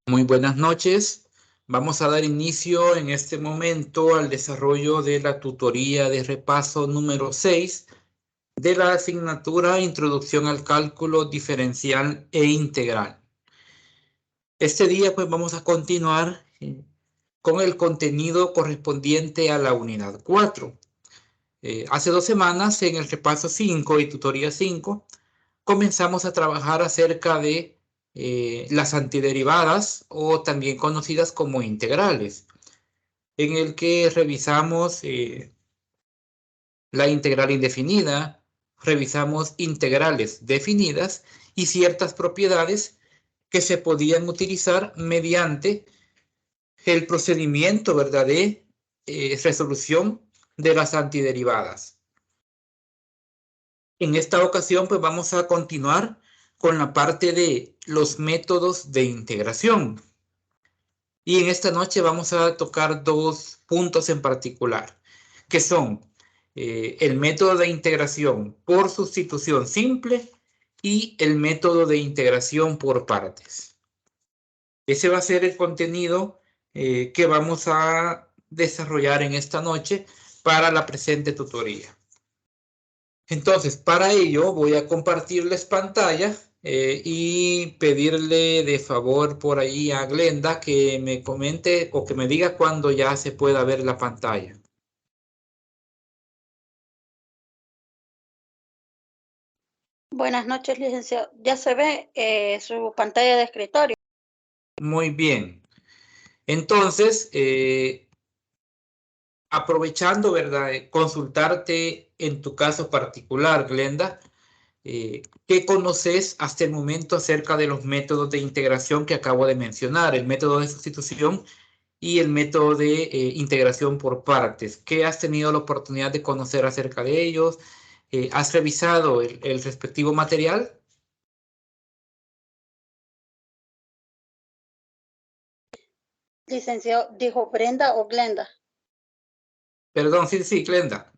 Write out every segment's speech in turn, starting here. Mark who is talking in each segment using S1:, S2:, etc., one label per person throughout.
S1: Muy buenas noches. Vamos a dar inicio en este momento al desarrollo de la tutoría de repaso número 6 de la asignatura Introducción al Cálculo Diferencial e Integral. Este día pues vamos a continuar con el contenido correspondiente a la unidad 4. Hace 2 semanas en el repaso 5 y tutoría 5 comenzamos a trabajar acerca de las antiderivadas o también conocidas como integrales, en el que revisamos la integral indefinida, revisamos integrales definidas y ciertas propiedades que se podían utilizar mediante el procedimiento, ¿verdad?, de resolución de las antiderivadas. En esta ocasión, pues vamos a continuar con la parte de los métodos de integración. Y en esta noche vamos a tocar dos puntos en particular, que son el método de integración por sustitución simple y el método de integración por partes. Ese va a ser el contenido que vamos a desarrollar en esta noche para la presente tutoría. Entonces, para ello voy a compartirles pantalla y pedirle de favor por ahí a Glenda que me comente o que me diga cuando ya se pueda ver la pantalla.
S2: Buenas noches, licenciado. Ya se ve su pantalla de escritorio.
S1: Muy bien. Entonces, aprovechando, ¿verdad?, consultarte en tu caso particular, Glenda, ¿qué conoces hasta el momento acerca de los métodos de integración que acabo de mencionar? El método de sustitución y el método de integración por partes. ¿Qué has tenido la oportunidad de conocer acerca de ellos? ¿Has revisado el respectivo material?
S2: Licenciado, ¿dijo Brenda o Glenda?
S1: Perdón, sí, Glenda.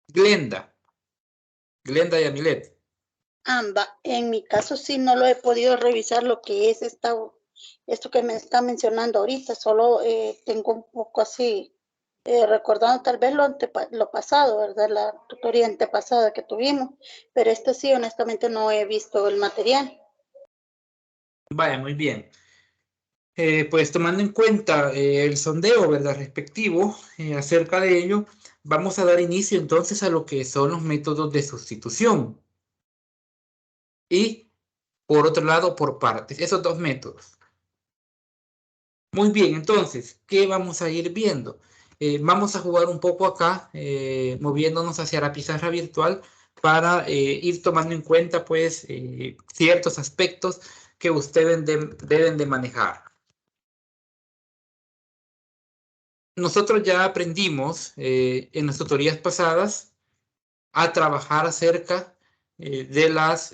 S1: Glenda Yamilet.
S2: Ambas. En mi caso sí no lo he podido revisar lo que es esto que me está mencionando ahorita. Solo tengo un poco así, recordando tal vez lo pasado, ¿verdad? La tutoría antepasada que tuvimos. Pero sí, honestamente, no he visto el material.
S1: Vaya, muy bien. Pues tomando en cuenta el sondeo, ¿verdad?, respectivo acerca de ello, vamos a dar inicio entonces a lo que son los métodos de sustitución. Y por otro lado, por partes, esos dos métodos. Muy bien, entonces, ¿qué vamos a ir viendo? Vamos a jugar un poco acá, moviéndonos hacia la pizarra virtual para ir tomando en cuenta, pues, ciertos aspectos que ustedes deben de manejar. Nosotros ya aprendimos en las tutorías pasadas a trabajar acerca de las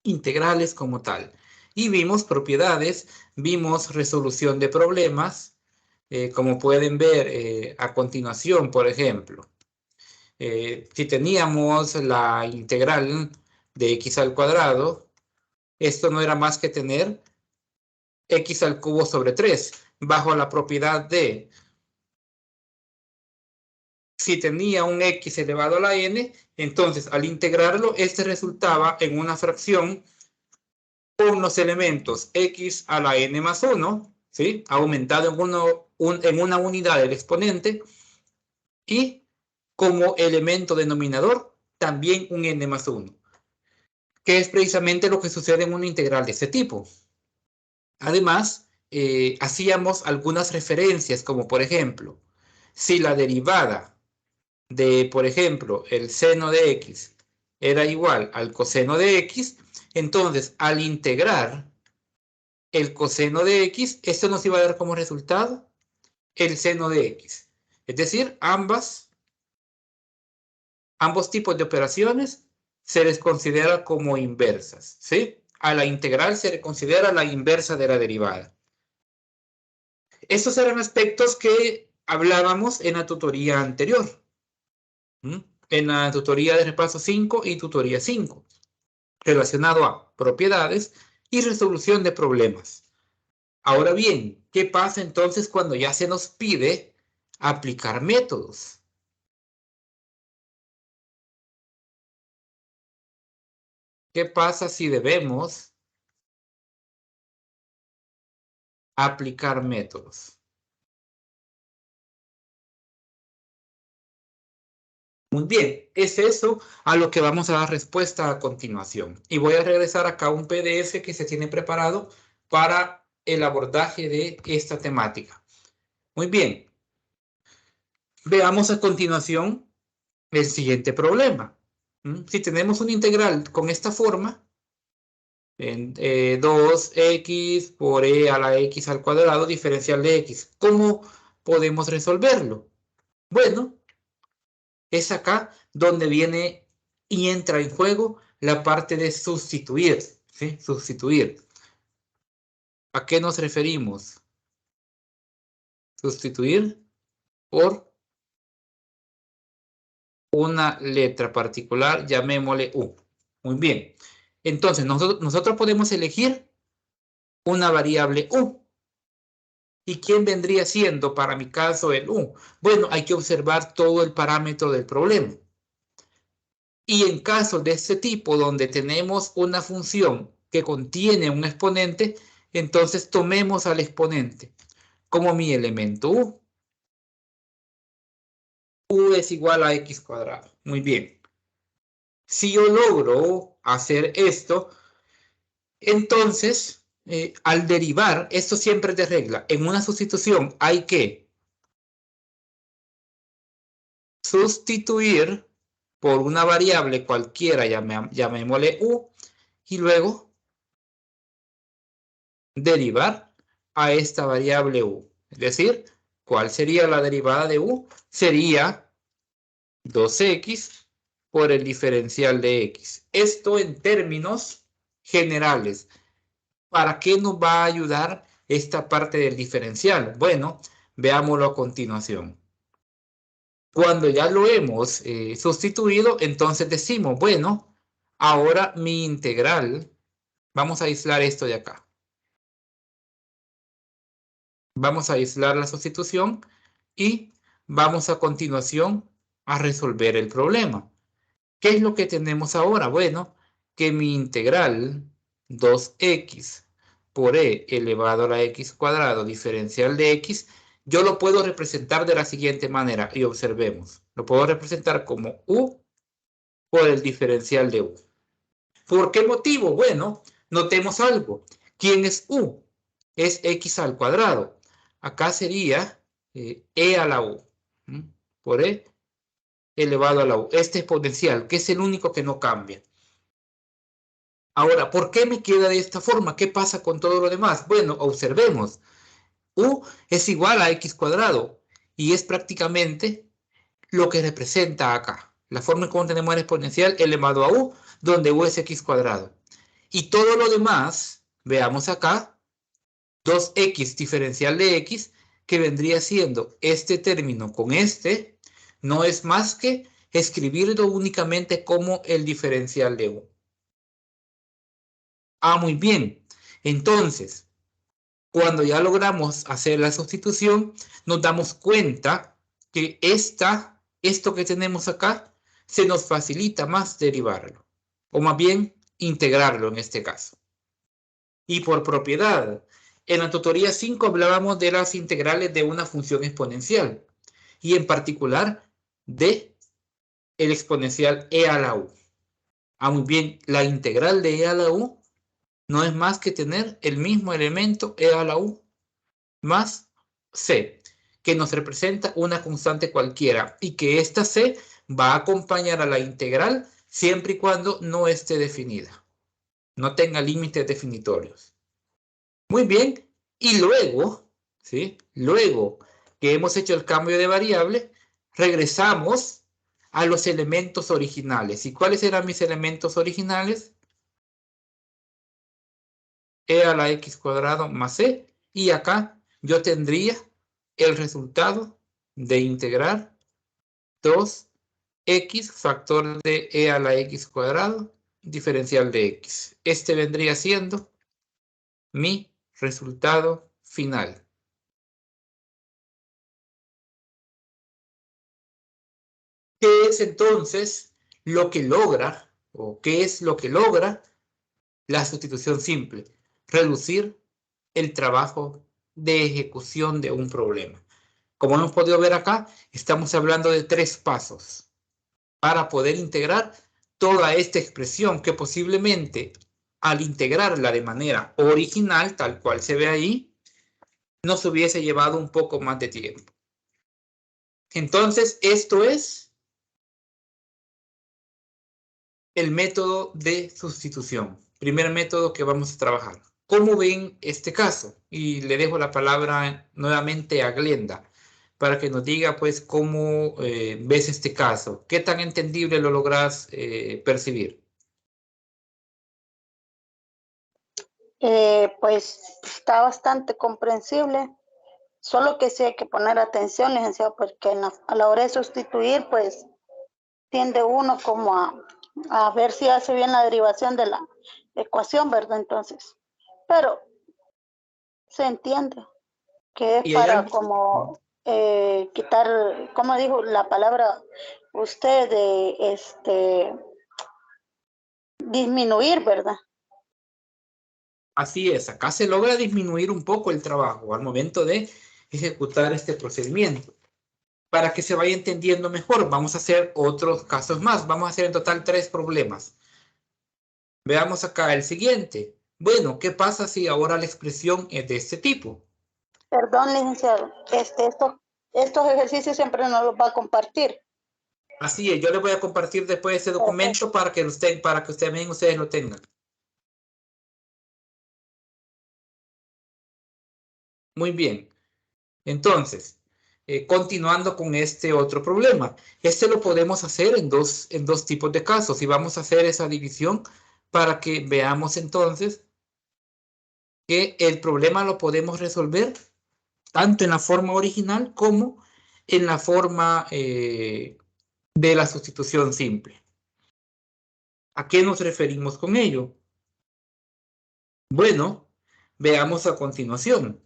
S1: integrales como tal. Y vimos propiedades, vimos resolución de problemas, como pueden ver a continuación, por ejemplo. Si teníamos la integral de x al cuadrado, esto no era más que tener x al cubo sobre 3, bajo la propiedad de si tenía un x elevado a la n, entonces al integrarlo, este resultaba en una fracción con los elementos x a la n más 1, ¿sí?, aumentado en una unidad del exponente, y como elemento denominador también un n más 1, que es precisamente lo que sucede en una integral de este tipo. Además, hacíamos algunas referencias, como por ejemplo, si la derivada de, por ejemplo, el seno de x era igual al coseno de x, entonces al integrar el coseno de x, esto nos iba a dar como resultado el seno de x. Es decir, ambos tipos de operaciones se les considera como inversas, ¿sí? A la integral se le considera la inversa de la derivada. Estos eran aspectos que hablábamos en la tutoría anterior, en la tutoría de repaso 5 y tutoría 5. relacionado a propiedades y resolución de problemas. Ahora bien, ¿qué pasa entonces cuando ya se nos pide aplicar métodos? ¿Qué pasa si debemos aplicar métodos? Muy bien, es eso a lo que vamos a dar respuesta a continuación. Y voy a regresar acá a un PDF que se tiene preparado para el abordaje de esta temática. Muy bien. Veamos a continuación el siguiente problema. Si tenemos una integral con esta forma, 2x por e a la x al cuadrado diferencial de x, ¿cómo podemos resolverlo? Bueno, es acá donde viene y entra en juego la parte de sustituir, ¿sí? Sustituir. ¿A qué nos referimos? Sustituir por una letra particular, llamémosle u. Muy bien. Entonces, nosotros podemos elegir una variable u. ¿Y quién vendría siendo para mi caso el u? Bueno, hay que observar todo el parámetro del problema. Y en caso de este tipo, donde tenemos una función que contiene un exponente, entonces tomemos al exponente como mi elemento u. U es igual a x cuadrado. Muy bien. Si yo logro hacer esto, entonces, al derivar, esto siempre es de regla, en una sustitución hay que sustituir por una variable cualquiera, llamémosle u, y luego derivar a esta variable u. Es decir, ¿cuál sería la derivada de u? Sería 2x por el diferencial de x. Esto en términos generales. ¿Para qué nos va a ayudar esta parte del diferencial? Bueno, veámoslo a continuación. Cuando ya lo hemos sustituido, entonces decimos, bueno, ahora mi integral, vamos a aislar esto de acá. Vamos a aislar la sustitución y vamos a continuación a resolver el problema. ¿Qué es lo que tenemos ahora? Bueno, que mi integral 2x por e elevado a la x cuadrado diferencial de x, yo lo puedo representar de la siguiente manera y observemos. Lo puedo representar como u por el diferencial de u. ¿Por qué motivo? Bueno, notemos algo. ¿Quién es u? Es x al cuadrado. Acá sería e a la u. Por e elevado a la u. Este exponencial, que es el único que no cambia. Ahora, ¿por qué me queda de esta forma? ¿Qué pasa con todo lo demás? Bueno, observemos. U es igual a x cuadrado y es prácticamente lo que representa acá. La forma en cómo tenemos el exponencial elevado a u, donde u es x cuadrado. Y todo lo demás, veamos acá, 2x diferencial de x, que vendría siendo este término con este, no es más que escribirlo únicamente como el diferencial de u. Ah, muy bien. Entonces, cuando ya logramos hacer la sustitución, nos damos cuenta que esto que tenemos acá, se nos facilita más derivarlo, o más bien integrarlo en este caso. Y por propiedad, en la tutoría 5 hablábamos de las integrales de una función exponencial, y en particular de el exponencial e a la u. Ah, muy bien, la integral de e a la u no es más que tener el mismo elemento e a la u más c, que nos representa una constante cualquiera y que esta c va a acompañar a la integral siempre y cuando no esté definida, no tenga límites definitorios. Muy bien, y luego, ¿sí? Luego que hemos hecho el cambio de variable, regresamos a los elementos originales. ¿Y cuáles eran mis elementos originales? E a la x cuadrado más c, y acá yo tendría el resultado de integrar 2x factor de e a la x cuadrado diferencial de x. Este vendría siendo mi resultado final. ¿Qué es entonces lo que logra, o qué es lo que logra la sustitución simple? Reducir el trabajo de ejecución de un problema. Como hemos podido ver acá, estamos hablando de 3 pasos para poder integrar toda esta expresión que posiblemente al integrarla de manera original, tal cual se ve ahí, nos hubiese llevado un poco más de tiempo. Entonces, esto es el método de sustitución. Primer método que vamos a trabajar. ¿Cómo ven este caso? Y le dejo la palabra nuevamente a Glenda para que nos diga, pues, cómo ves este caso. ¿Qué tan entendible lo logras percibir?
S2: Pues está bastante comprensible, solo que sí hay que poner atención, licenciado, porque a la hora de sustituir, pues tiende uno como a ver si hace bien la derivación de la ecuación, ¿verdad? Entonces, pero se entiende que es
S1: ¿Y hay
S2: para
S1: algo?
S2: como quitar, ¿cómo dijo la palabra usted? Disminuir, ¿verdad?
S1: Así es, acá se logra disminuir un poco el trabajo al momento de ejecutar este procedimiento. Para que se vaya entendiendo mejor, vamos a hacer otros casos más. Vamos a hacer en total 3 problemas. Veamos acá el siguiente. Bueno, ¿qué pasa si ahora la expresión es de este tipo?
S2: Perdón, licenciado, estos ejercicios siempre nos los va a compartir.
S1: Así es, yo les voy a compartir después ese documento para que ustedes lo tengan. Muy bien. Entonces, continuando con este otro problema. Este lo podemos hacer en dos tipos de casos y vamos a hacer esa división para que veamos entonces que el problema lo podemos resolver tanto en la forma original como en la forma de la sustitución simple. ¿A qué nos referimos con ello? Bueno, veamos a continuación.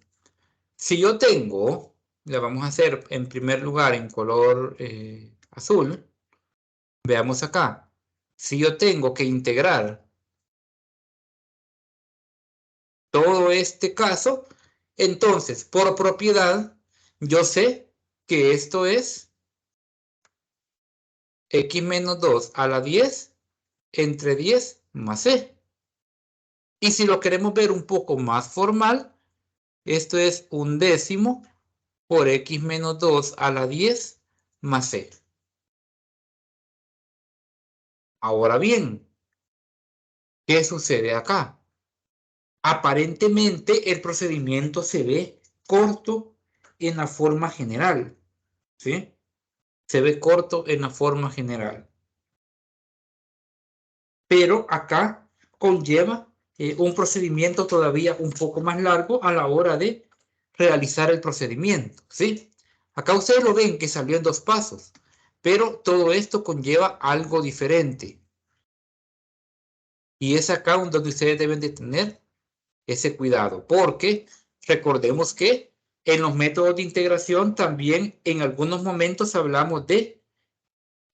S1: Si yo tengo, le vamos a hacer en primer lugar en color azul, veamos acá. Si yo tengo que integrar todo este caso, entonces por propiedad yo sé que esto es x menos 2 a la 10 entre 10 más c. Y si lo queremos ver un poco más formal, esto es 1/10 por x menos 2 a la 10 más c. Ahora bien, ¿qué sucede acá? Aparentemente el procedimiento se ve corto en la forma general, ¿sí? Se ve corto en la forma general. Pero acá conlleva un procedimiento todavía un poco más largo a la hora de realizar el procedimiento, ¿sí? Acá ustedes lo ven que salió en 2 pasos, pero todo esto conlleva algo diferente. Y es acá donde ustedes deben de tener ese cuidado, porque recordemos que en los métodos de integración también en algunos momentos hablamos de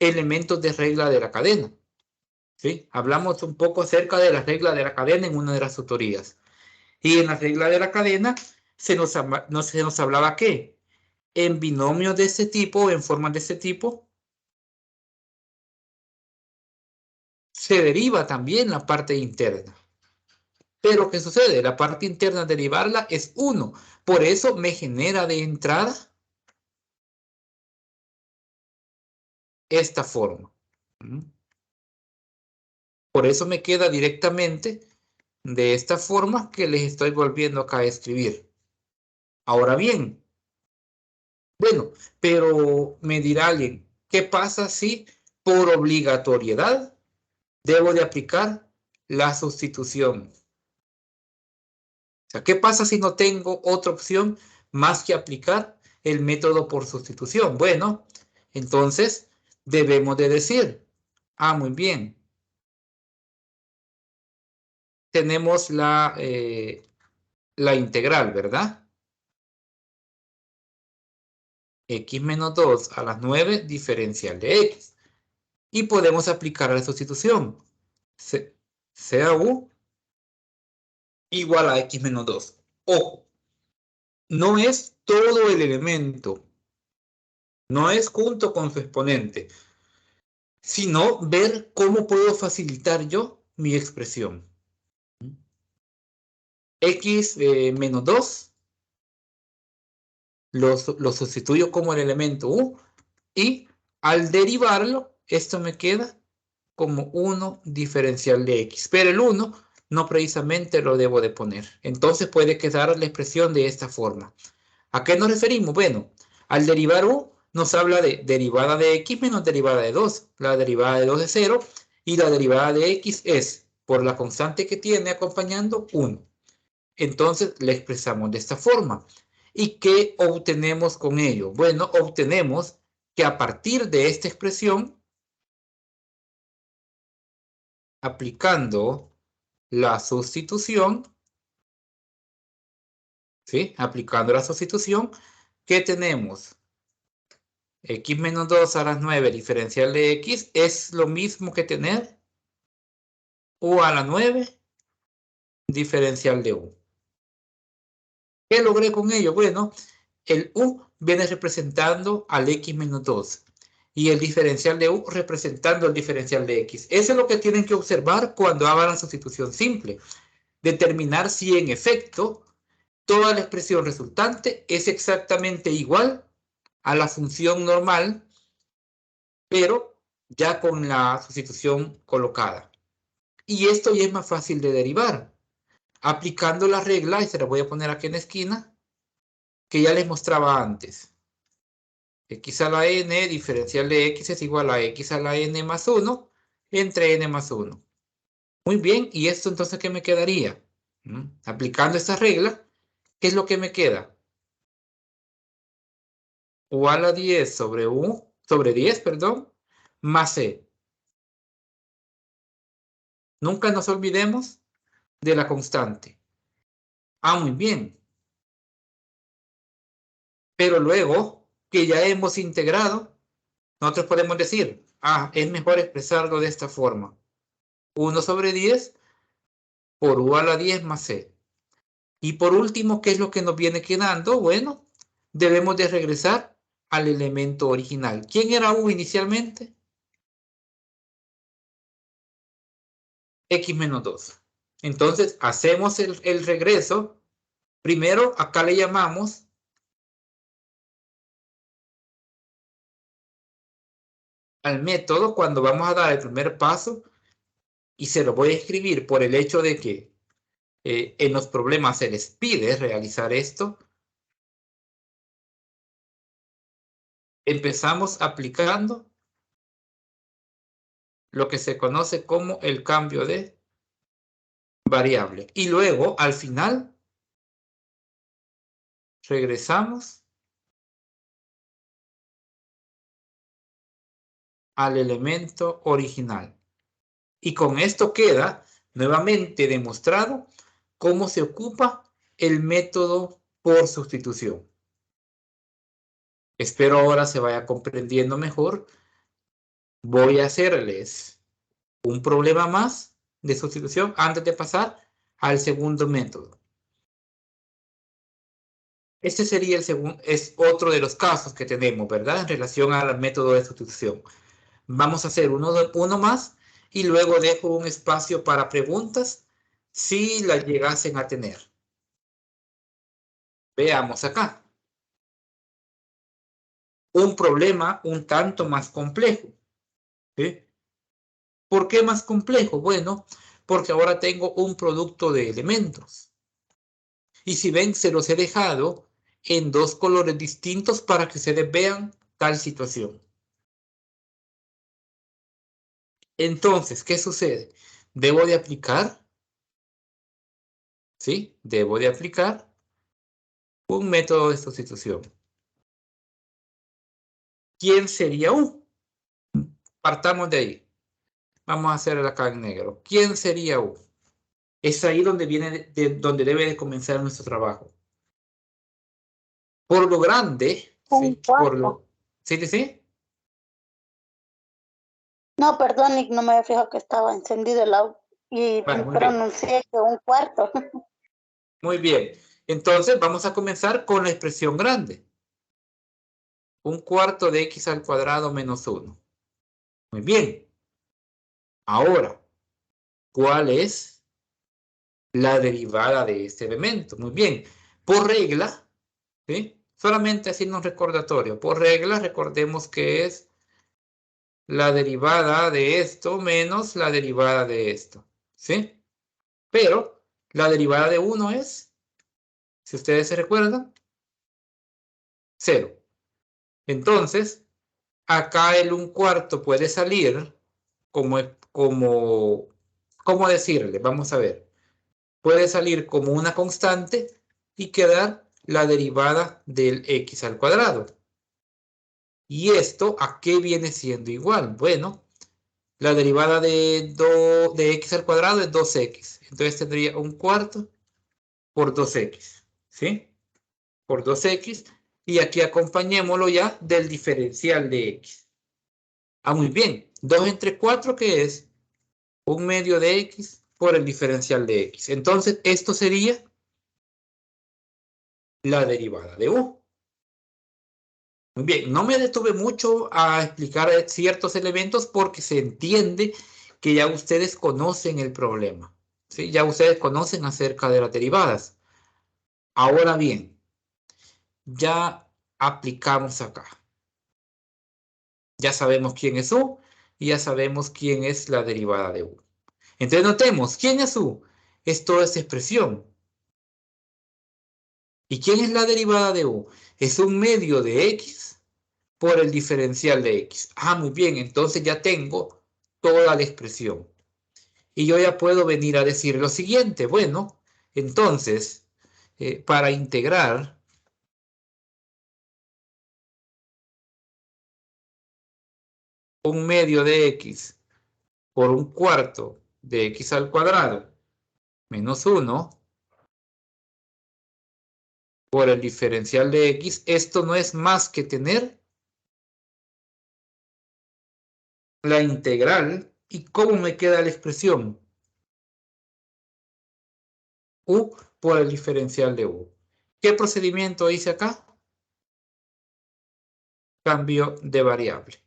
S1: elementos de regla de la cadena. ¿Sí? Hablamos un poco acerca de la regla de la cadena en una de las tutorías. Y en la regla de la cadena se nos hablaba que en binomios de este tipo, en formas de este tipo, se deriva también la parte interna. Pero ¿qué sucede? La parte interna derivarla es 1. Por eso me genera de entrada esta forma. Por eso me queda directamente de esta forma que les estoy volviendo acá a escribir. Ahora bien, bueno, pero me dirá alguien, ¿qué pasa si por obligatoriedad debo de aplicar la sustitución? O sea, ¿qué pasa si no tengo otra opción más que aplicar el método por sustitución? Bueno, entonces debemos de decir, muy bien, tenemos la integral, ¿verdad? X menos 2 a las 9 diferencial de X. Y podemos aplicar la sustitución. CAU igual a X menos 2. Ojo, no es todo el elemento. No es junto con su exponente, sino ver cómo puedo facilitar yo mi expresión. X menos 2 lo sustituyo como el elemento U y al derivarlo, esto me queda como 1 diferencial de X. Pero el 1 no precisamente lo debo de poner. Entonces puede quedar la expresión de esta forma. ¿A qué nos referimos? Bueno, al derivar U nos habla de derivada de X menos derivada de 2. La derivada de 2 es 0 y la derivada de X es, por la constante que tiene acompañando, 1. Entonces la expresamos de esta forma. ¿Y qué obtenemos con ello? Bueno, obtenemos que a partir de esta expresión, aplicando la sustitución, ¿sí? Aplicando la sustitución, ¿qué tenemos? X menos 2 a las 9 diferencial de X es lo mismo que tener U a la 9 diferencial de U. ¿Qué logré con ello? Bueno, el U viene representando al X menos 2 y el diferencial de U representando el diferencial de X. Eso es lo que tienen que observar cuando hagan la sustitución simple. Determinar si en efecto toda la expresión resultante es exactamente igual a la función normal, pero ya con la sustitución colocada. Y esto ya es más fácil de derivar. Aplicando la regla, y se la voy a poner aquí en la esquina, que ya les mostraba antes. X a la n diferencial de X es igual a X a la n más 1 entre n más 1. Muy bien, ¿y esto entonces qué me quedaría? Aplicando esta regla, ¿qué es lo que me queda? U a la 10 sobre U, sobre 10, perdón, más C. Nunca nos olvidemos de la constante. Ah, muy bien. Pero luego que ya hemos integrado, nosotros podemos decir, es mejor expresarlo de esta forma. 1 sobre 10 por U a la 10 más C. Y por último, ¿qué es lo que nos viene quedando? Bueno, debemos de regresar al elemento original. ¿Quién era U inicialmente? X menos 2. Entonces, hacemos el regreso. Primero, acá le llamamos al método cuando vamos a dar el primer paso y se lo voy a escribir por el hecho de que en los problemas se les pide realizar esto. Empezamos aplicando lo que se conoce como el cambio de variable. Y luego, al final, regresamos al elemento original. Y con esto queda nuevamente demostrado cómo se ocupa el método por sustitución. Espero ahora se vaya comprendiendo mejor. Voy a hacerles un problema más de sustitución antes de pasar al segundo método. Este sería el segundo, es otro de los casos que tenemos, ¿verdad? En relación al método de sustitución. Vamos a hacer uno más y luego dejo un espacio para preguntas si las llegasen a tener. Veamos acá. Un problema un tanto más complejo. ¿Sí? ¿Por qué más complejo? Bueno, porque ahora tengo un producto de elementos. Y si ven, se los he dejado en dos colores distintos para que ustedes vean tal situación. Entonces, ¿qué sucede? Debo de aplicar, ¿sí? Debo de aplicar un método de sustitución. ¿Quién sería U? Partamos de ahí. Vamos a hacerlo acá en negro. ¿Quién sería U? Es ahí donde viene, donde debe de comenzar nuestro trabajo. Por lo grande,
S2: Un
S1: ¿sí?
S2: cuarto.
S1: ¿Sí, sí, sí?
S2: No, perdón, Nick, no me había fijado que estaba encendido el audio y
S1: Vale, muy bien.
S2: pronuncié que un cuarto.
S1: Muy bien. Entonces, vamos a comenzar con la expresión grande. Un cuarto de x al cuadrado menos 1. Muy bien. Ahora, ¿cuál es la derivada de este elemento? Muy bien. Por regla, ¿sí? Solamente haciendo un recordatorio. Por regla, recordemos que es la derivada de esto menos la derivada de esto. ¿Sí? Pero la derivada de 1 es, si ustedes se recuerdan, 0. Entonces, acá el 1/4 puede salir ¿cómo decirle? Vamos a ver. Puede salir como una constante y quedar la derivada del x al cuadrado. ¿Y esto a qué viene siendo igual? Bueno, la derivada de x al cuadrado es 2x. Entonces tendría 1/4 por 2x. ¿Sí? Por 2x. Y aquí acompañémoslo ya del diferencial de x. Ah, muy bien. 2 entre 4, ¿qué es? 1/2 de x por el diferencial de x. Entonces, esto sería la derivada de u. Muy bien, no me detuve mucho a explicar ciertos elementos porque se entiende que ya ustedes conocen el problema. ¿Sí? Ya ustedes conocen acerca de las derivadas. Ahora bien, ya aplicamos acá. Ya sabemos quién es u y ya sabemos quién es la derivada de u. Entonces notemos, ¿quién es u? Es toda esta expresión. ¿Y quién es la derivada de u? Es 1/2 de x por el diferencial de x. Ah, muy bien, entonces ya tengo toda la expresión. Y yo ya puedo venir a decir lo siguiente. Bueno, entonces, para integrar 1/2 de x por 1/4 de x al cuadrado menos 1 por el diferencial de x, esto no es más que tener la integral. ¿Y cómo me queda la expresión? U por el diferencial de u. ¿Qué procedimiento hice acá? Cambio de variable.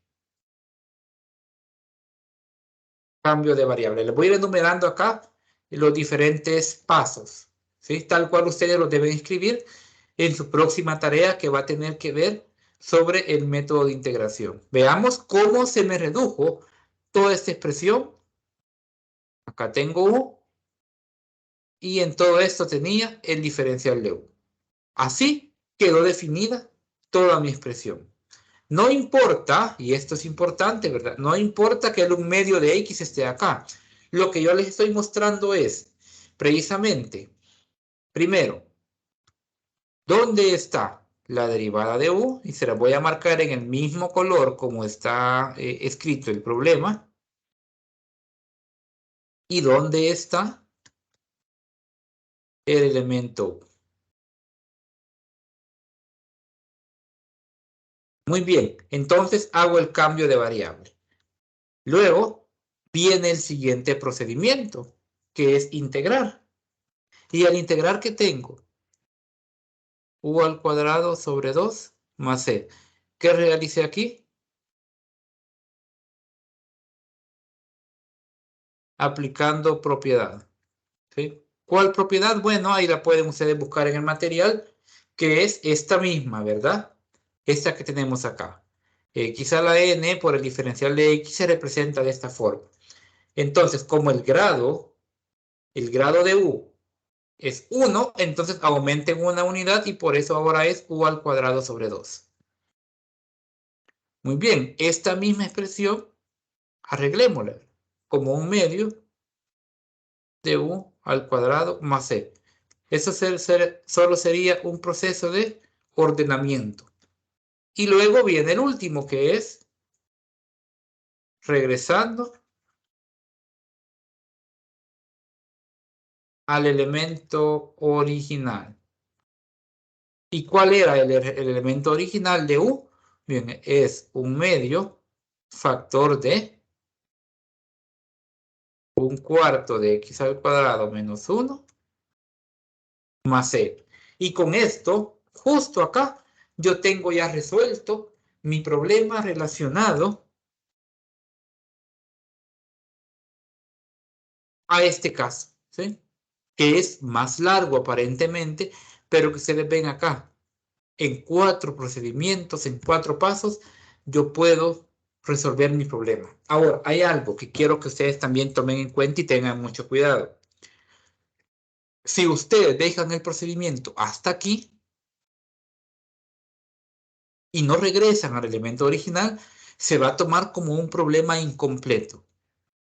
S1: Cambio de variable. Les voy a ir enumerando acá los diferentes pasos, ¿sí? Tal cual ustedes los deben escribir en su próxima tarea que va a tener que ver sobre el método de integración. Veamos cómo se me redujo toda esta expresión. Acá tengo u y en todo esto tenía el diferencial de u. Así quedó definida toda mi expresión. No importa, y esto es importante, ¿verdad? No importa que el 1/2 de x esté acá. Lo que yo les estoy mostrando es, precisamente, primero, ¿dónde está la derivada de u? Y se la voy a marcar en el mismo color como está escrito el problema. ¿Y dónde está el elemento u? Muy bien, entonces hago el cambio de variable. Luego viene el siguiente procedimiento, que es integrar. Y al integrar, ¿qué tengo? U al cuadrado sobre 2 más c. ¿Qué realicé aquí? Aplicando propiedad. ¿Sí? ¿Cuál propiedad? Bueno, ahí la pueden ustedes buscar en el material, que es esta misma, ¿verdad? Esta que tenemos acá. X a la n por el diferencial de x se representa de esta forma. Entonces, como el grado de u es 1, entonces aumenten una unidad y por eso ahora es u al cuadrado sobre 2. Muy bien, esta misma expresión arreglémosla como 1/2 de u al cuadrado más c. Eso solo sería un proceso de ordenamiento. Y luego viene el último, que es regresando al elemento original. ¿Y cuál era el elemento original de U? Bien, es un medio factor de un cuarto de x al cuadrado menos 1 más c. Y con esto, justo acá, yo tengo ya resuelto mi problema relacionado a este caso, ¿sí? Que es más largo aparentemente, pero que ustedes ven acá, en 4 procedimientos, en 4 pasos, yo puedo resolver mi problema. Ahora, hay algo que quiero que ustedes también tomen en cuenta y tengan mucho cuidado. Si ustedes dejan el procedimiento hasta aquí y no regresan al elemento original, se va a tomar como un problema incompleto.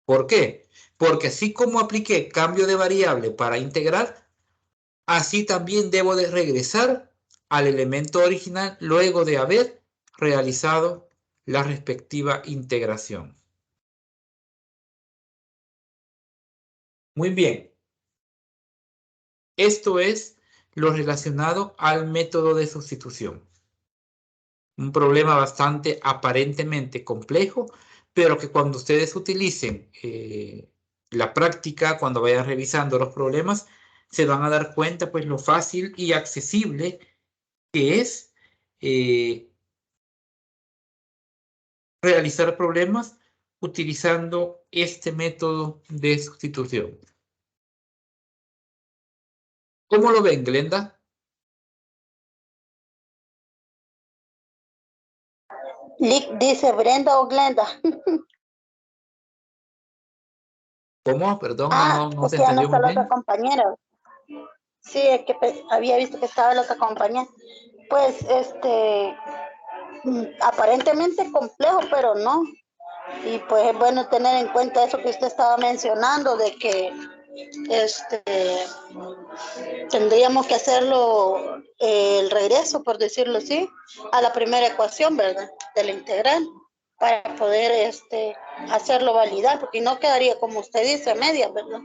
S1: ¿Por qué? Porque así como apliqué cambio de variable para integrar, así también debo de regresar al elemento original luego de haber realizado la respectiva integración. Muy bien. Esto es lo relacionado al método de sustitución. Un problema bastante aparentemente complejo, pero que cuando ustedes utilicen la práctica, cuando vayan revisando los problemas, se van a dar cuenta pues lo fácil y accesible que es realizar problemas utilizando este método de sustitución. ¿Cómo lo ven, Glenda?
S2: Lick dice Brenda o Glenda.
S1: ¿Cómo? Perdón, no
S2: Es
S1: se
S2: que ya no
S1: entendió
S2: está
S1: muy
S2: la otra
S1: bien.
S2: compañera. Sí, es que había visto que estaba la otra compañera. Pues, aparentemente complejo, pero no. Y pues es bueno tener en cuenta eso que usted estaba mencionando, de que tendríamos que hacerlo el regreso, por decirlo así, a la primera ecuación, ¿verdad? De la integral, para poder hacerlo validar, porque no quedaría, como usted dice, a medias, ¿verdad?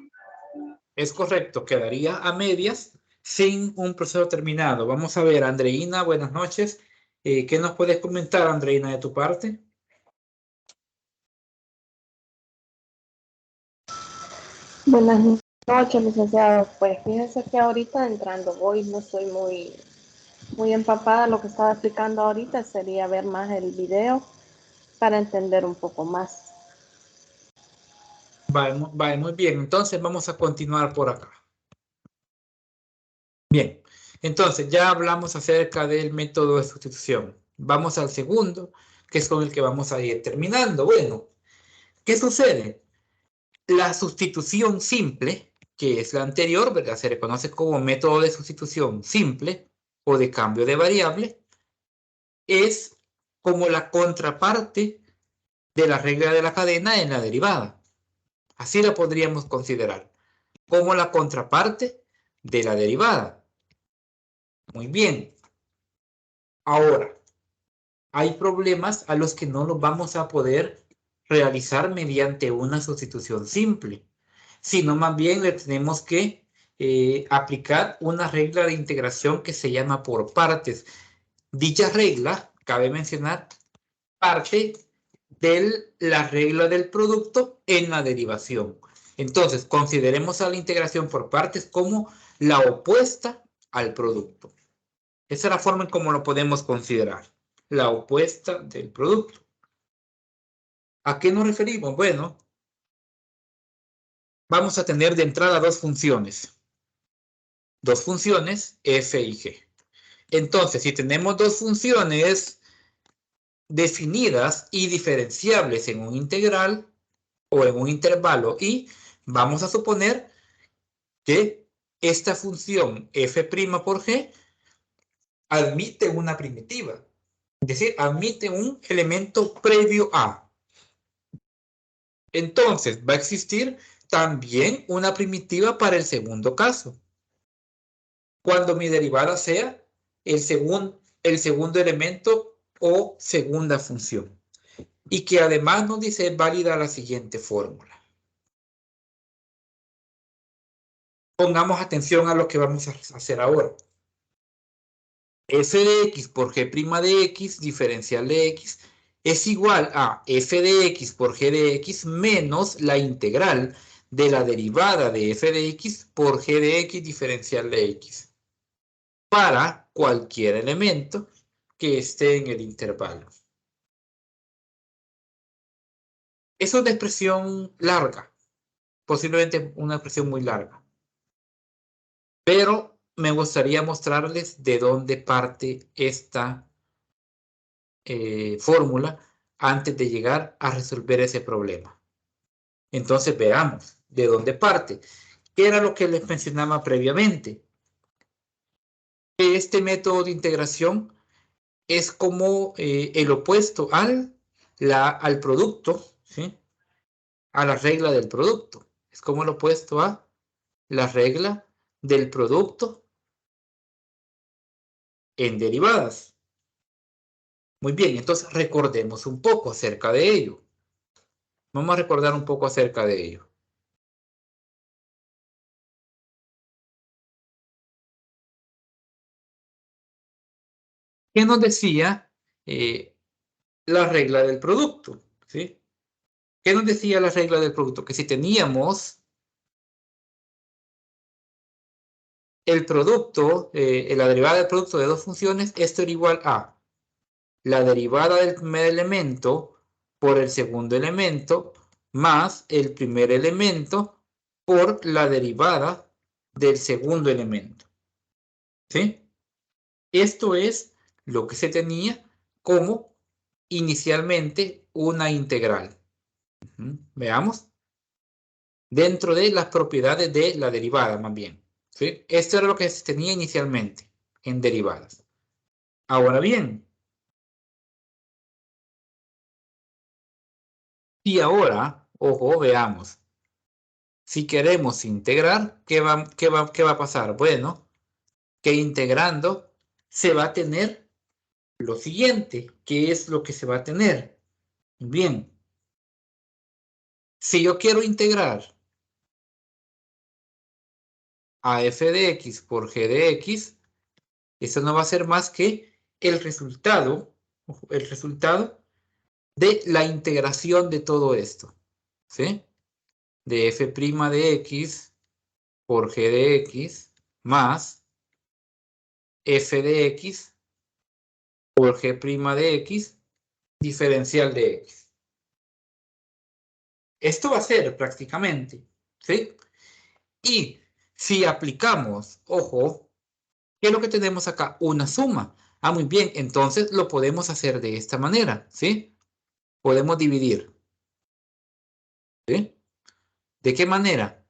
S1: Es correcto, quedaría a medias sin un proceso terminado. Vamos a ver, Andreina, buenas noches. ¿Qué nos puedes comentar, Andreina, de tu parte?
S3: Buenas noches, licenciado. Pues fíjense que ahorita entrando hoy no estoy muy empapada. Lo que estaba explicando ahorita sería ver más el video para entender un poco más.
S1: Vale, muy bien. Entonces vamos a continuar por acá. Bien, entonces ya hablamos acerca del método de sustitución. Vamos al segundo, que es con el que vamos a ir terminando. Bueno, ¿qué sucede? La sustitución simple, que es la anterior, ¿verdad? Se reconoce como método de sustitución simple o de cambio de variable, es como la contraparte de la regla de la cadena en la derivada. Así la podríamos considerar, como la contraparte de la derivada. Muy bien. Ahora, hay problemas a los que no los vamos a poder realizar mediante una sustitución simple, sino más bien le tenemos que aplicar una regla de integración que se llama por partes. Dicha regla, cabe mencionar, parte de la regla del producto en la derivación. Entonces, consideremos a la integración por partes como la opuesta al producto. Esa es la forma en cómo lo podemos considerar, la opuesta del producto. ¿A qué nos referimos? Bueno, vamos a tener de entrada dos funciones f y g. Entonces, si tenemos dos funciones definidas y diferenciables en un integral o en un intervalo y vamos a suponer que esta función f' por g admite una primitiva, es decir, admite un elemento previo a. Entonces va a existir también una primitiva para el segundo caso, cuando mi derivada sea el segundo elemento o segunda función. Y que además nos dice válida la siguiente fórmula. Pongamos atención a lo que vamos a hacer ahora. F de x por g' de x, diferencial de x, es igual a f de x por g de x menos la integral de la derivada de f de x por g de x, diferencial de x, para cualquier elemento que esté en el intervalo. Es una expresión larga, posiblemente una expresión muy larga, pero me gustaría mostrarles de dónde parte esta fórmula antes de llegar a resolver ese problema. Entonces veamos de dónde parte. ¿Qué era lo que les mencionaba previamente? Este método de integración es como el opuesto al producto, ¿sí? A la regla del producto. Es como el opuesto a la regla del producto en derivadas. Muy bien, entonces recordemos un poco acerca de ello. Vamos a recordar un poco acerca de ello. ¿Qué nos decía la regla del producto? ¿Sí? ¿Qué nos decía la regla del producto? Que si teníamos el producto, la derivada del producto de dos funciones, esto era igual a la derivada del primer elemento por el segundo elemento más el primer elemento por la derivada del segundo elemento. ¿Sí? Esto es lo que se tenía como inicialmente una integral. Veamos. Dentro de las propiedades de la derivada, más bien. ¿Sí? Esto era lo que se tenía inicialmente en derivadas. Ahora bien, y ahora, ojo, veamos. Si queremos integrar, ¿qué va a pasar? Bueno, que integrando se va a tener lo siguiente. ¿Qué es lo que se va a tener? Bien, si yo quiero integrar a f de x por g de x, eso no va a ser más que el resultado de la integración de todo esto, ¿sí? De f' de x por g de x más f de x por g' de x diferencial de x. Esto va a ser prácticamente, ¿sí? Y si aplicamos, ojo, ¿qué es lo que tenemos acá? Una suma. Ah, muy bien, entonces lo podemos hacer de esta manera, ¿sí? Podemos dividir. ¿Sí? ¿De qué manera?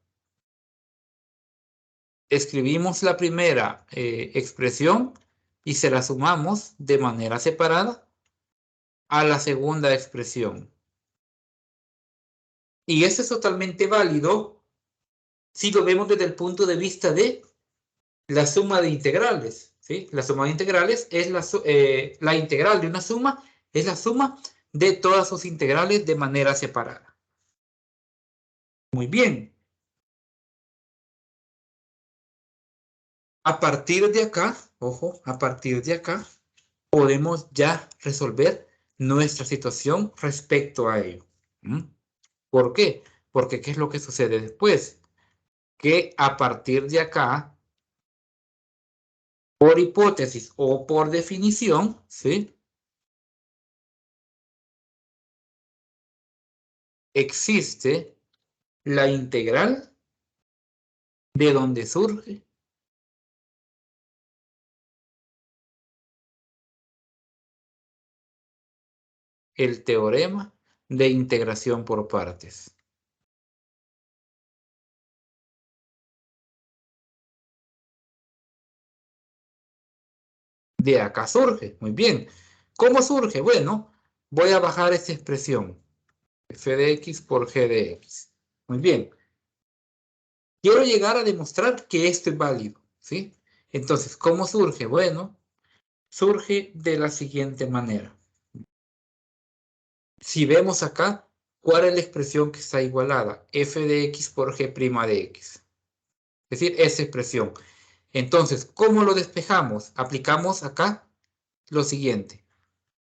S1: Escribimos la primera expresión y se la sumamos de manera separada a la segunda expresión. Y esto es totalmente válido si lo vemos desde el punto de vista de la suma de integrales. ¿Sí? La suma de integrales es la integral de una suma, es la suma de todas sus integrales de manera separada. Muy bien. A partir de acá, ojo, a partir de acá, podemos ya resolver nuestra situación respecto a ello. ¿Por qué? Porque ¿qué es lo que sucede después? Que a partir de acá, por hipótesis o por definición, ¿sí? Existe la integral de donde surge el teorema de integración por partes. De acá surge, muy bien. ¿Cómo surge? Bueno, voy a bajar esta expresión, f de x por g de x. Muy bien. Quiero llegar a demostrar que esto es válido, ¿sí? Entonces, ¿cómo surge? Bueno, surge de la siguiente manera. Si vemos acá, ¿cuál es la expresión que está igualada? F de x por g' de x. Es decir, esa expresión. Entonces, ¿cómo lo despejamos? Aplicamos acá lo siguiente.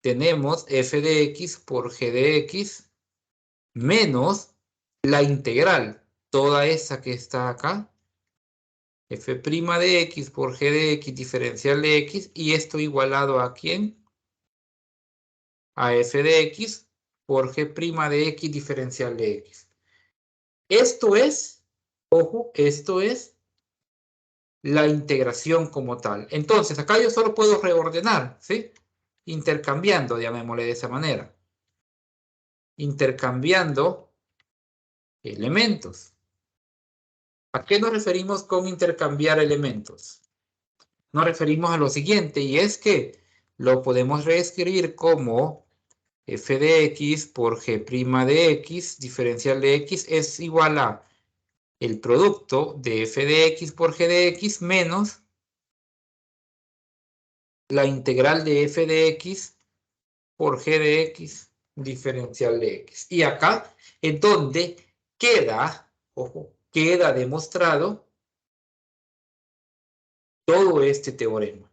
S1: Tenemos f de x por g de x menos la integral, toda esa que está acá, f' de x por g de x diferencial de x, y esto igualado a ¿quién? A f de x por g' de x diferencial de x. Esto es, ojo, esto es la integración como tal. Entonces, acá yo solo puedo reordenar, ¿sí? Intercambiando, llamémosle de esa manera. Intercambiando elementos. ¿A qué nos referimos con intercambiar elementos? Nos referimos a lo siguiente, y es que lo podemos reescribir como f de x por g' de x diferencial de x es igual a el producto de f de x por g de x menos la integral de f de x por g de x diferencial de x. Y acá es donde queda, ojo, queda demostrado todo este teorema.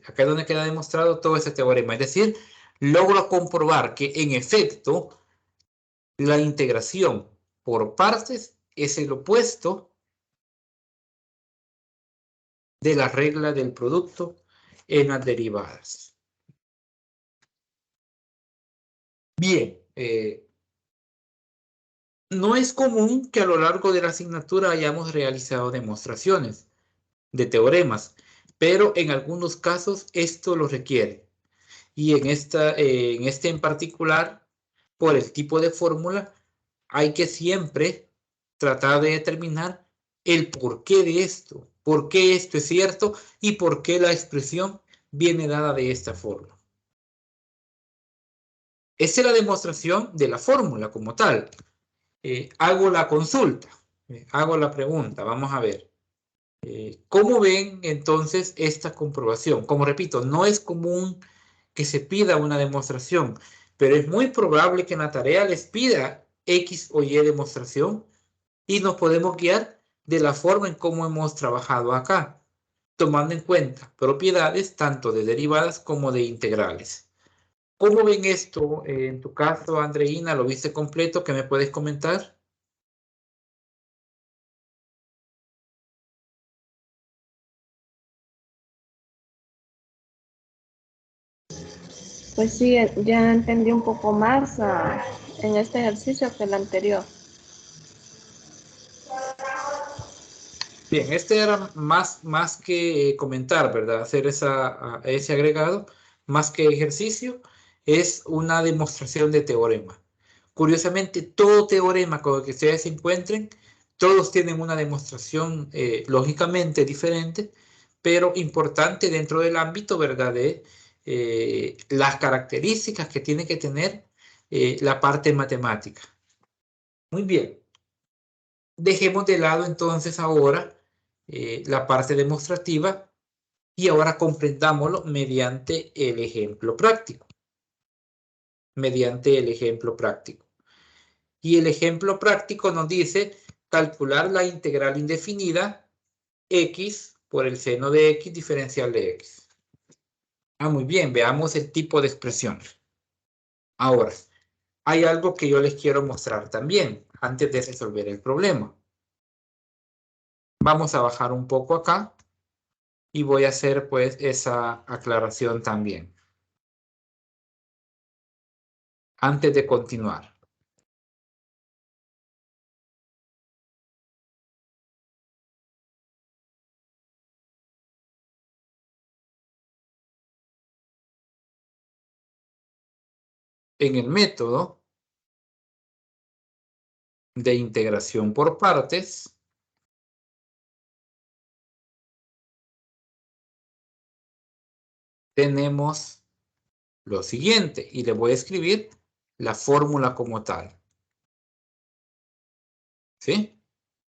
S1: Acá es donde queda demostrado todo este teorema. Es decir, logro comprobar que en efecto la integración por partes es el opuesto de la regla del producto en las derivadas. Bien, no es común que a lo largo de la asignatura hayamos realizado demostraciones de teoremas, pero en algunos casos esto lo requiere. Y en este en particular, por el tipo de fórmula, hay que siempre tratar de determinar el porqué de esto, por qué esto es cierto y por qué la expresión viene dada de esta forma. Esa es la demostración de la fórmula como tal. Hago la consulta, hago la pregunta, vamos a ver. ¿Cómo ven entonces esta comprobación? Como repito, no es común que se pida una demostración, pero es muy probable que en la tarea les pida X o Y demostración y nos podemos guiar de la forma en cómo hemos trabajado acá, tomando en cuenta propiedades tanto de derivadas como de integrales. ¿Cómo ven esto en tu caso, Andreina? ¿Lo viste completo? ¿Qué me puedes comentar?
S3: Pues sí, ya entendí un poco más en este ejercicio que el anterior.
S1: Bien, este era más que comentar, ¿verdad? Hacer ese agregado, más que ejercicio, es una demostración de teorema. Curiosamente, todo teorema con el que ustedes se encuentren, todos tienen una demostración lógicamente diferente, pero importante dentro del ámbito, ¿verdad? De las características que tiene que tener la parte matemática. Muy bien. Dejemos de lado entonces ahora la parte demostrativa y ahora comprendámoslo mediante el ejemplo práctico. Mediante el ejemplo práctico. Y el ejemplo práctico nos dice calcular la integral indefinida x por el seno de x diferencial de x. Muy bien, veamos el tipo de expresión. Ahora, hay algo que yo les quiero mostrar también antes de resolver el problema. Vamos a bajar un poco acá. Y voy a hacer pues esa aclaración también. Antes de continuar. En el método de integración por partes, tenemos lo siguiente. Y le voy a escribir la fórmula como tal. ¿Sí?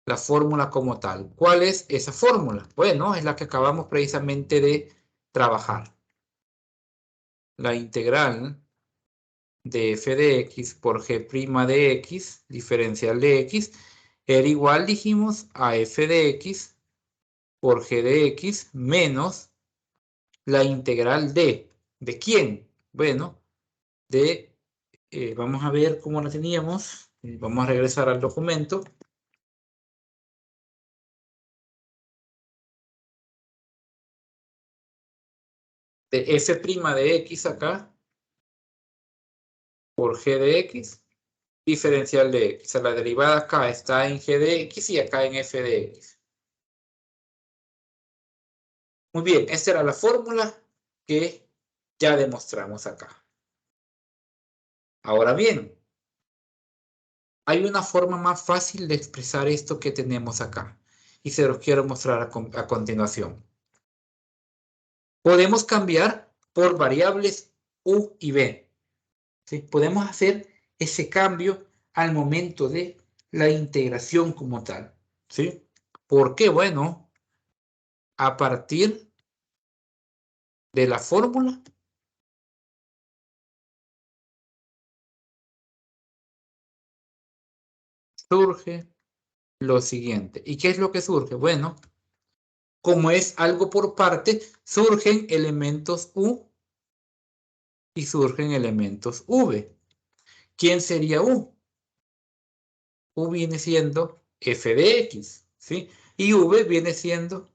S1: La fórmula como tal. ¿Cuál es esa fórmula? Bueno, es la que acabamos precisamente de trabajar. La integral de f de x por g' de x, diferencial de x, era igual, dijimos, a f de x por g de x menos la integral ¿de quién? Bueno, vamos a ver cómo la teníamos. Vamos a regresar al documento. De f' de x acá por g de x, diferencial de x. O sea, la derivada acá está en g de x y acá en f de x. Muy bien, esta era la fórmula que ya demostramos acá. Ahora bien, hay una forma más fácil de expresar esto que tenemos acá. Y se los quiero mostrar a continuación. Podemos cambiar por variables u y b. ¿Sí? Podemos hacer ese cambio al momento de la integración como tal. ¿Sí? ¿Por qué? Bueno, a partir de la fórmula surge lo siguiente. ¿Y qué es lo que surge? Bueno, como es algo por parte, surgen elementos u y surgen elementos v. ¿Quién sería u? U viene siendo f de x, ¿sí? Y v viene siendo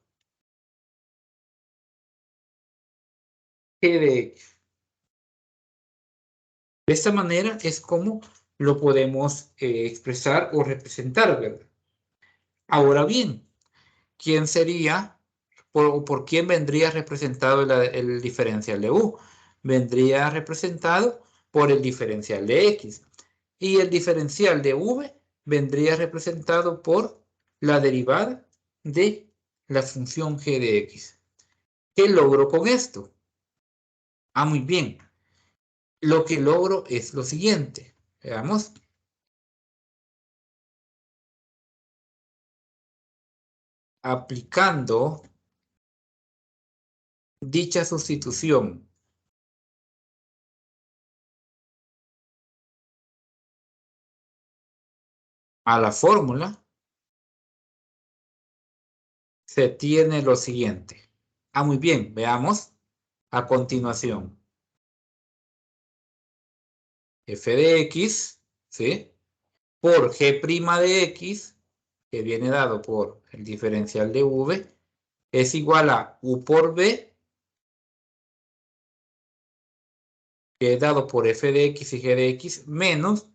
S1: g de x. De esta manera es como lo podemos expresar o representar, ¿verdad? Ahora bien, ¿quién sería, por quién vendría representado el diferencial de u? Vendría representado por el diferencial de x. Y el diferencial de v vendría representado por la derivada de la función g de x. ¿Qué logro con esto? Ah, muy bien. Lo que logro es lo siguiente. Veamos. Aplicando dicha sustitución a la fórmula, se tiene lo siguiente. Ah, muy bien. Veamos a continuación. F de x, ¿sí? Por g' de x, que viene dado por el diferencial de v, es igual a u por b, que es dado por f de x y g de x, menos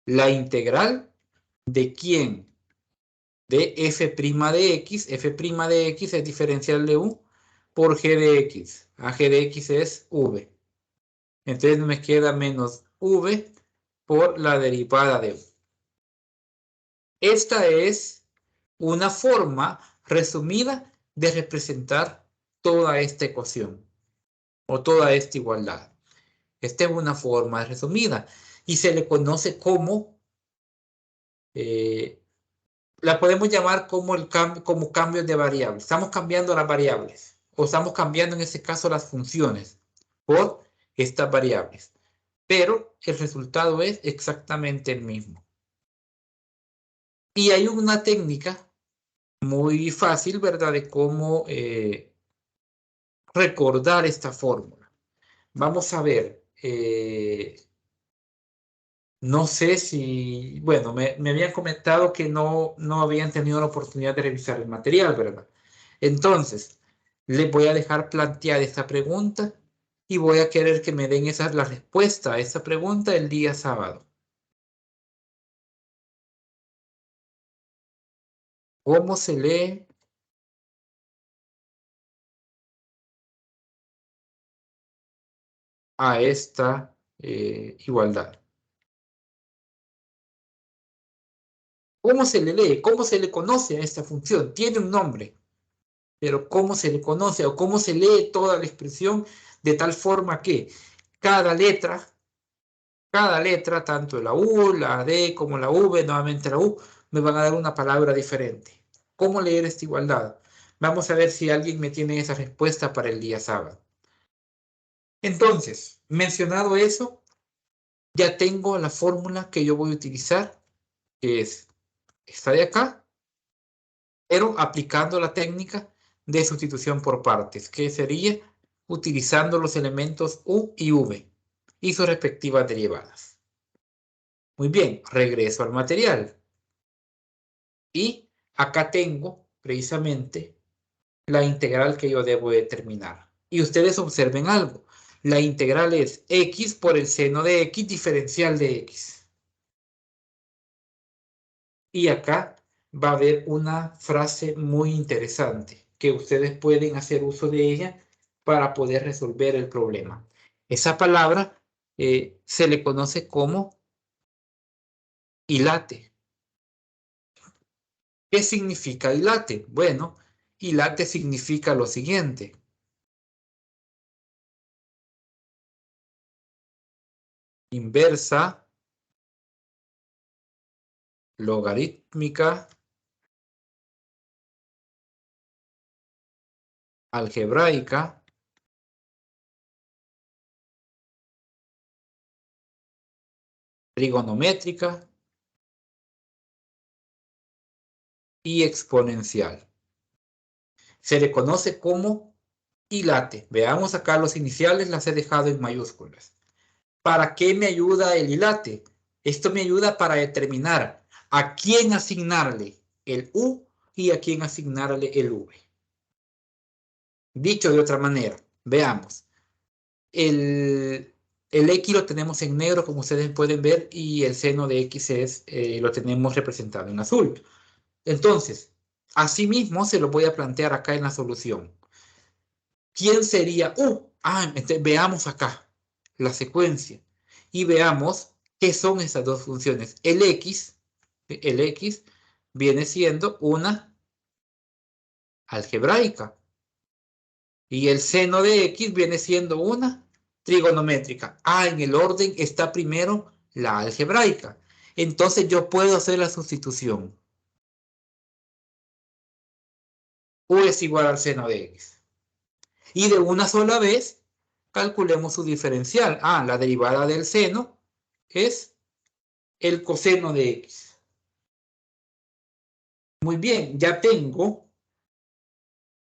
S1: la integral de quién, de f' de x. F' de x es diferencial de u por g de x. A g de x es v. Entonces me queda menos v por la derivada de u. Esta es una forma resumida de representar toda esta ecuación o toda esta igualdad. Esta es una forma resumida y se le conoce como, la podemos llamar como, como cambios de variables. Estamos cambiando las variables o estamos cambiando en este caso las funciones por estas variables. Pero el resultado es exactamente el mismo. Y hay una técnica muy fácil, ¿verdad? De cómo recordar esta fórmula. Vamos a ver. No sé si, bueno, me habían comentado que no habían tenido la oportunidad de revisar el material, ¿verdad? Entonces, les voy a dejar plantear esta pregunta y voy a querer que me den la respuesta a esta pregunta el día sábado. ¿Cómo se lee a esta igualdad? ¿Cómo se le lee? ¿Cómo se le conoce a esta función? Tiene un nombre, pero ¿cómo se le conoce o cómo se lee toda la expresión de tal forma que cada letra, tanto la U, la D como la V, nuevamente la U, me van a dar una palabra diferente? ¿Cómo leer esta igualdad? Vamos a ver si alguien me tiene esa respuesta para el día sábado. Entonces, mencionado eso, ya tengo la fórmula que yo voy a utilizar, que es esta de acá, pero aplicando la técnica de sustitución por partes, que sería utilizando los elementos u y v y sus respectivas derivadas. Muy bien, regreso al material. Y acá tengo precisamente la integral que yo debo determinar. Y ustedes observen algo. La integral es x por el seno de x diferencial de x. Y acá va a haber una frase muy interesante que ustedes pueden hacer uso de ella para poder resolver el problema. Esa palabra se le conoce como hilate. ¿Qué significa hilate? Bueno, hilate significa lo siguiente. Inversa logarítmica algebraica trigonométrica y exponencial. Se le conoce como hilate. Veamos acá los iniciales, las he dejado en mayúsculas. ¿Para qué me ayuda el hilate? Esto me ayuda para determinar a quién asignarle el u y a quién asignarle el v. Dicho de otra manera, veamos. El X lo tenemos en negro, como ustedes pueden ver, y el seno de X lo tenemos representado en azul. Entonces, asimismo, se lo voy a plantear acá en la solución. ¿Quién sería U? Veamos acá la secuencia y veamos qué son esas dos funciones. El X viene siendo una algebraica y el seno de X viene siendo una trigonométrica. En el orden está primero la algebraica. Entonces yo puedo hacer la sustitución. U es igual al seno de X. Y de una sola vez calculemos su diferencial. La derivada del seno es el coseno de X. Muy bien, ya tengo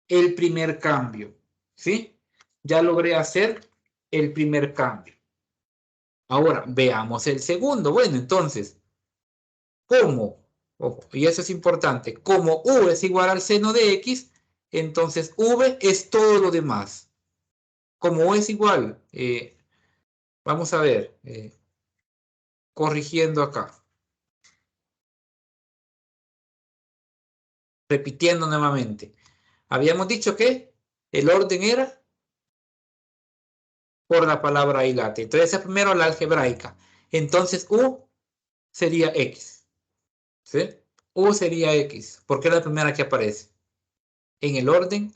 S1: el primer cambio, ¿sí? Ya logré hacer el primer cambio. Ahora, veamos el segundo. Bueno, entonces, ¿cómo? Y eso es importante. Como U es igual al seno de X, entonces V es todo lo demás. Como U es igual, vamos a ver, corrigiendo acá. Repitiendo nuevamente. Habíamos dicho que el orden era por la palabra hilate. Entonces, primero la algebraica. Entonces, U sería X. ¿Sí? U sería X, porque es la primera que aparece en el orden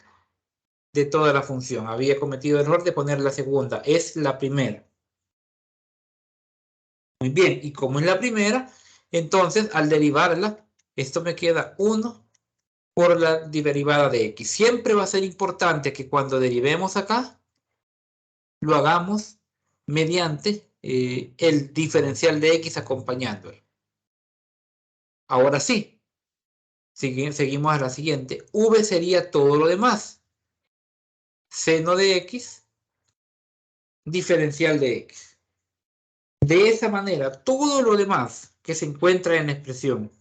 S1: de toda la función. Había cometido el error de poner la segunda. Es la primera. Muy bien, y como es la primera, entonces al derivarla, esto me queda 1 por la derivada de X. Siempre va a ser importante que cuando derivemos acá, lo hagamos mediante el diferencial de X acompañándolo. Ahora sí, seguimos a la siguiente. V sería todo lo demás. Seno de X, diferencial de X. De esa manera, todo lo demás que se encuentra en la expresión.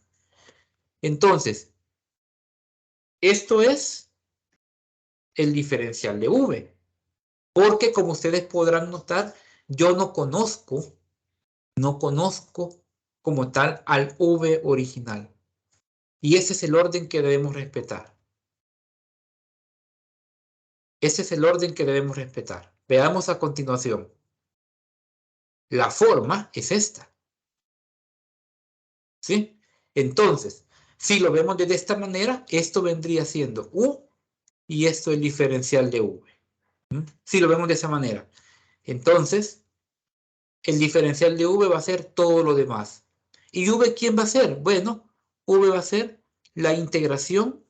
S1: Entonces, esto es el diferencial de V. Porque como ustedes podrán notar, yo no conozco como tal al V original. Y ese es el orden que debemos respetar. Ese es el orden que debemos respetar. Veamos a continuación. La forma es esta. ¿Sí? Entonces, si lo vemos de esta manera, esto vendría siendo U y esto el diferencial de V. Si lo vemos de esa manera. Entonces, el diferencial de V va a ser todo lo demás. ¿Y V quién va a ser? Bueno, V va a ser la integración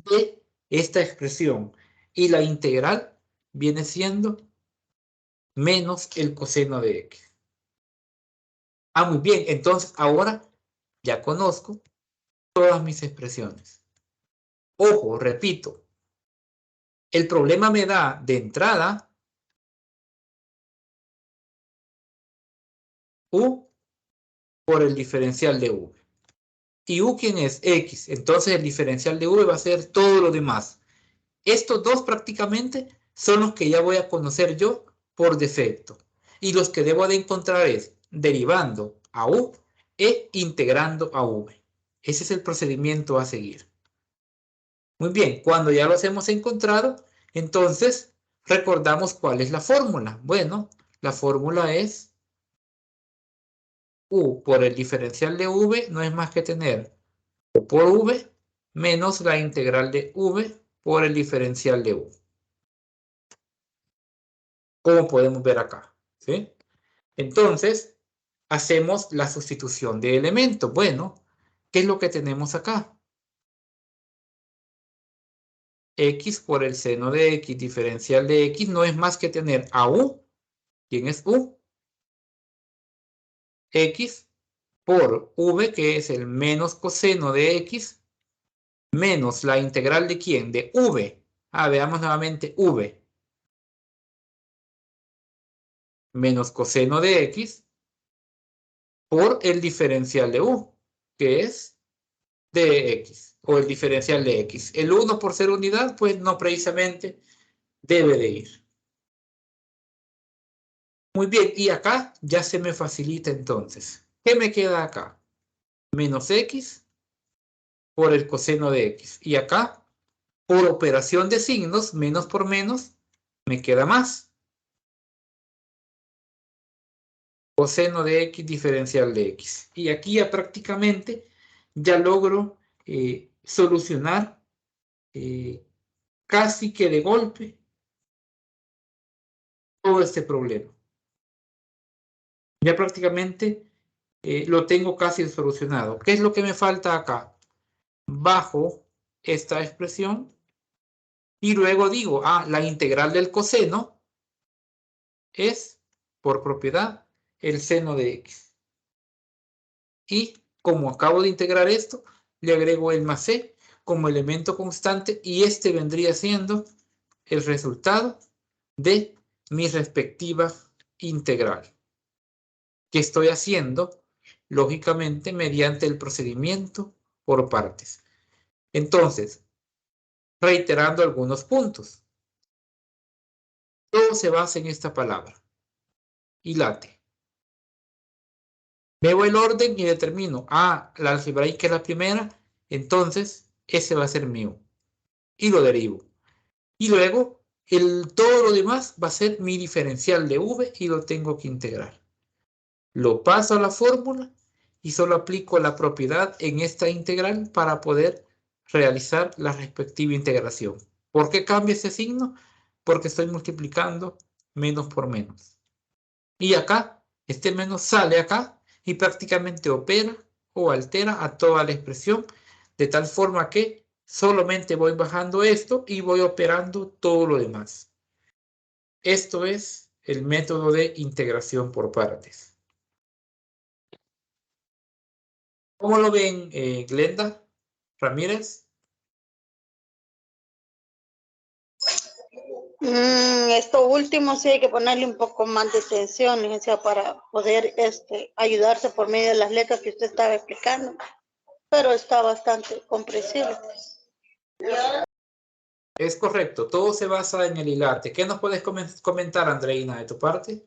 S1: de esta expresión. Y la integral viene siendo menos el coseno de X. Ah, muy bien. Entonces, ahora ya conozco todas mis expresiones. Ojo, repito. El problema me da de entrada U por el diferencial de V. ¿Y U quién es? X. Entonces el diferencial de V va a ser todo lo demás. Estos dos prácticamente son los que ya voy a conocer yo por defecto. Y los que debo de encontrar es derivando a U e integrando a V. Ese es el procedimiento a seguir. Muy bien, cuando ya los hemos encontrado, entonces recordamos cuál es la fórmula. Bueno, la fórmula es U por el diferencial de V no es más que tener U por V menos la integral de V por el diferencial de U. Como podemos ver acá, ¿sí? Entonces, hacemos la sustitución de elementos. Bueno, ¿qué es lo que tenemos acá? X por el seno de X diferencial de X no es más que tener a U. ¿Quién es U? X por V, que es el menos coseno de X, menos la integral de ¿quién? De V. Ah, veamos nuevamente V. Menos coseno de X por el diferencial de U, que es de X, o el diferencial de X. El 1 por ser unidad, pues no precisamente debe de ir. Muy bien, y acá ya se me facilita entonces. ¿Qué me queda acá? Menos X por el coseno de X. Y acá, por operación de signos, menos por menos, me queda más. Coseno de X diferencial de X. Y aquí ya prácticamente ya logro solucionar casi que de golpe todo este problema. Ya prácticamente lo tengo casi solucionado. ¿Qué es lo que me falta acá? Bajo esta expresión y luego digo, la integral del coseno es, por propiedad, el seno de X. Y como acabo de integrar esto, le agrego el más C como elemento constante y este vendría siendo el resultado de mi respectiva integral, que estoy haciendo, lógicamente, mediante el procedimiento por partes. Entonces, reiterando algunos puntos. Todo se basa en esta palabra, hilate. Veo el orden y determino, la algebraica es la primera, entonces ese va a ser mío. Y lo derivo. Y luego, todo lo demás va a ser mi diferencial de V y lo tengo que integrar. Lo paso a la fórmula y solo aplico la propiedad en esta integral para poder realizar la respectiva integración. ¿Por qué cambia ese signo? Porque estoy multiplicando menos por menos. Y acá, este menos sale acá y prácticamente opera o altera a toda la expresión, de tal forma que solamente voy bajando esto y voy operando todo lo demás. Esto es el método de integración por partes. ¿Cómo lo ven, Glenda Ramírez?
S2: Esto último sí hay que ponerle un poco más de atención, o sea, para poder ayudarse por medio de las letras que usted estaba explicando, pero está bastante comprensible.
S1: Es correcto, todo se basa en el hilarte. ¿Qué nos puedes comentar, Andreina, de tu parte?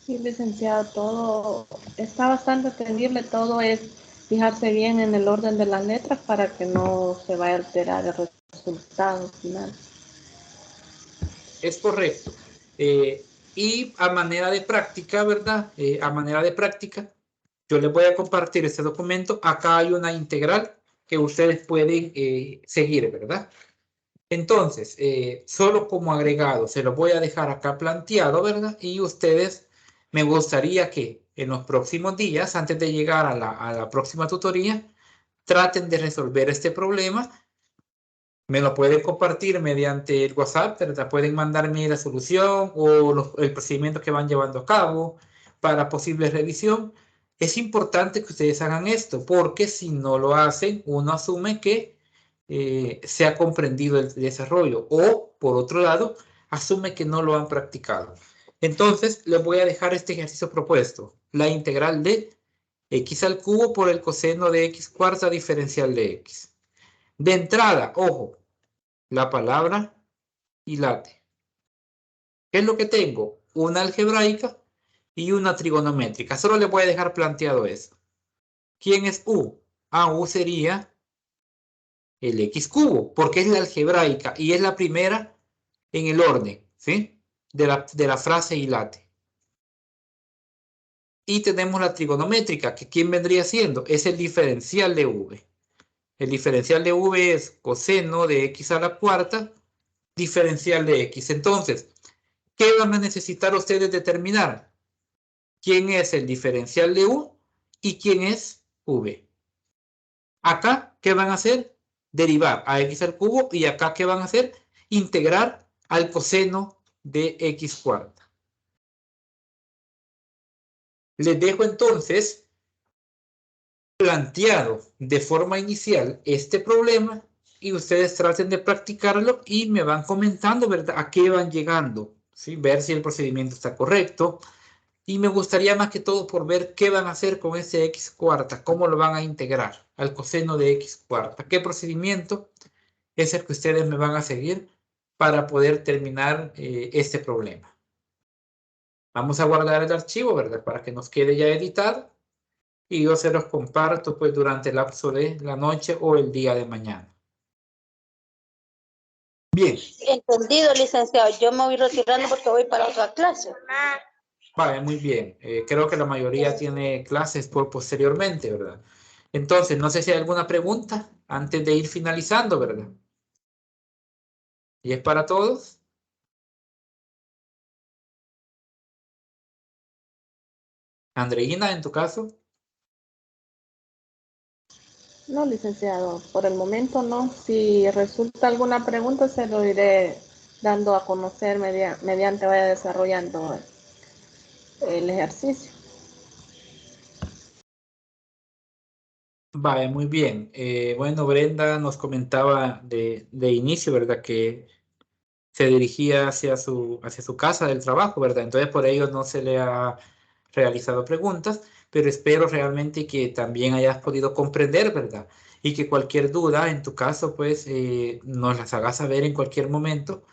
S3: Sí, licenciado, todo está bastante entendible, todo es fijarse bien en el orden de las letras para que no se vaya a alterar el resultado final.
S1: Es correcto. Y a manera de práctica, ¿verdad? A manera de práctica, yo les voy a compartir este documento. Acá hay una integral que ustedes pueden seguir, ¿verdad? Entonces, solo como agregado, se lo voy a dejar acá planteado, ¿verdad? Y ustedes, me gustaría que en los próximos días, antes de llegar a la próxima tutoría, traten de resolver este problema Me lo pueden compartir mediante el WhatsApp, ¿verdad? Pueden mandarme la solución o el procedimiento que van llevando a cabo para posible revisión. Es importante que ustedes hagan esto, porque si no lo hacen, uno asume que se ha comprendido el desarrollo o, por otro lado, asume que no lo han practicado. Entonces, les voy a dejar este ejercicio propuesto. La integral de x al cubo por el coseno de x cuarta diferencial de x. De entrada, ojo, la palabra y late. ¿Qué es lo que tengo? Una algebraica y una trigonométrica. Solo les voy a dejar planteado eso. ¿Quién es U? U sería el x cubo, porque es la algebraica y es la primera en el orden, ¿sí? De la frase y late. Y tenemos la trigonométrica, que ¿quién vendría siendo? Es el diferencial de V. El diferencial de V es coseno de x a la cuarta, diferencial de x. Entonces, ¿qué van a necesitar ustedes determinar? ¿Quién es el diferencial de U y quién es V? Acá, ¿qué van a hacer? Derivar a x al cubo y acá, ¿qué van a hacer? Integrar al coseno de x cuarta. Les dejo entonces planteado de forma inicial este problema y ustedes traten de practicarlo y me van comentando, ¿verdad? A qué van llegando, ¿sí? Ver si el procedimiento está correcto. Y me gustaría más que todo por ver qué van a hacer con ese x cuarta, cómo lo van a integrar al coseno de x cuarta, qué procedimiento es el que ustedes me van a seguir para poder terminar este problema. Vamos a guardar el archivo, ¿verdad? Para que nos quede ya editado y yo se los comparto pues durante el lapso de la noche o el día de mañana. Bien.
S2: Entendido, licenciado. Yo me voy retirando porque voy para otra clase.
S1: Vale, muy bien. Creo que la mayoría tiene clases por posteriormente, ¿verdad? Entonces, no sé si hay alguna pregunta antes de ir finalizando, ¿verdad? ¿Y es para todos? Andreina, en tu caso.
S3: No, licenciado, por el momento no. Si resulta alguna pregunta, se lo iré dando a conocer mediante vaya desarrollando el ejercicio.
S1: Vale, muy bien. Bueno, Brenda nos comentaba de inicio, ¿verdad? Que se dirigía hacia su casa del trabajo, ¿verdad? Entonces, por ello no se le ha realizado preguntas, pero espero realmente que también hayas podido comprender, ¿verdad? Y que cualquier duda, en tu caso, pues, nos las hagas saber en cualquier momento.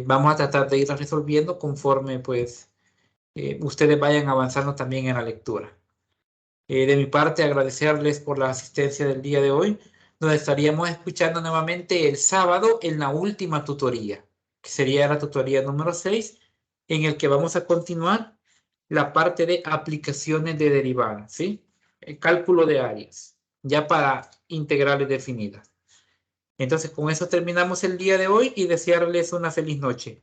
S1: Vamos a tratar de irlas resolviendo conforme, pues, ustedes vayan avanzando también en la lectura. De mi parte, agradecerles por la asistencia del día de hoy. Nos estaríamos escuchando nuevamente el sábado en la última tutoría, que sería la tutoría número 6, en el que vamos a continuar la parte de aplicaciones de derivadas, ¿sí? El cálculo de áreas, ya para integrales definidas. Entonces, con eso terminamos el día de hoy y desearles una feliz noche.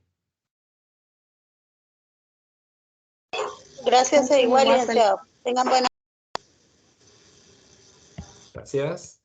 S2: Gracias, igual, licenciado. Tengan buena.
S1: Gracias.